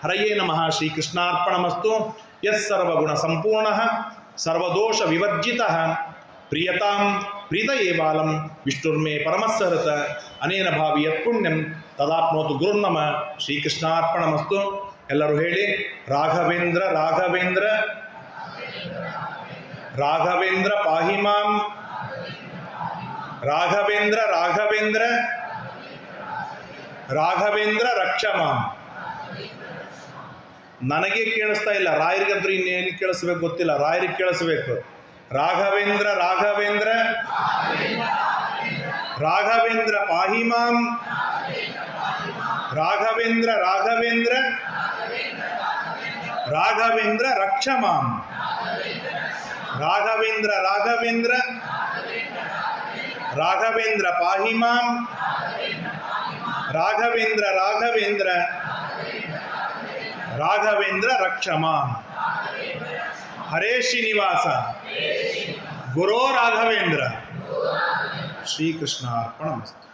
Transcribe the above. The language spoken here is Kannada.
ಹರಯೇ ನಮಃ. ಶ್ರೀಕೃಷ್ಣಾರ್ಪಣಮಸ್ತು. ಯಸ್ಸರ್ವಗುಣ ಸಂಪೂರ್ಣಃ ಸರ್ವದೋಷ ವಿವರ್ಜಿತಃ ಪ್ರಿಯತಾಂ ಪ್ರೀತ ಏವಾಲಂ ವಿಷ್ಣುರ್ಮೇ ಪರಮಸ್ಸಹೃತ ಅನೇನ ಭಾವಿ ಯತ್ಪುಣ್ಯಂ ತದಾಪ್ನೋತು ಗುರುರ್ನಮ. ಶ್ರೀಕೃಷ್ಣಾರ್ಪಣಮಸ್ತು. ಎಲ್ಲರೂ ಹೇಳಿ ರಾಘವೇಂದ್ರ ರಾಘವೇಂದ್ರ ರಾಘವೇಂದ್ರ ಪಾಹಿ ಮಾಂ. ರಾಘವೇಂದ್ರ ರಾಘವೇಂದ್ರ ರಾಘವೇಂದ್ರ ರಕ್ಷ ಮಾಂ. ನನಗೆ ಕೇಳಿಸ್ತಾ ಇಲ್ಲ, ರಾಯರಿಗಂತೂ ಇನ್ನೇನು ಕೇಳಿಸ್ಬೇಕು ಗೊತ್ತಿಲ್ಲ, ರಾಯರಿಗೆ ಕೇಳಿಸ್ಬೇಕು. ರಾಘವೇಂದ್ರ ರಾಘವೇಂದ್ರ ರಾಘವೇಂದ್ರ ಪಾಹಿ ಮಾಂ. ರಾಘವೇಂದ್ರ ರಾಘವೇಂದ್ರ ರಾಘವೇಂದ್ರ ರಕ್ಷ ಮಾಂ. ರಾಘವೇಂದ್ರ ರಾಘವೇಂದ್ರ ರಾಘವೇಂದ್ರ ಪಾಹಿ ಮಾಂ. ರಾಘವೇಂದ್ರ ರಾಘವೇಂದ್ರ ರಾಘವೇಂದ್ರ ರಕ್ಷ ಮಾಂ. ಹರೇ ಶ್ರೀನಿವಾಸ ಗುರೋ ರಾಘವೇಂದ್ರ. ಶ್ರೀಕೃಷ್ಣಾರ್ಪಣಮಸ್ತು.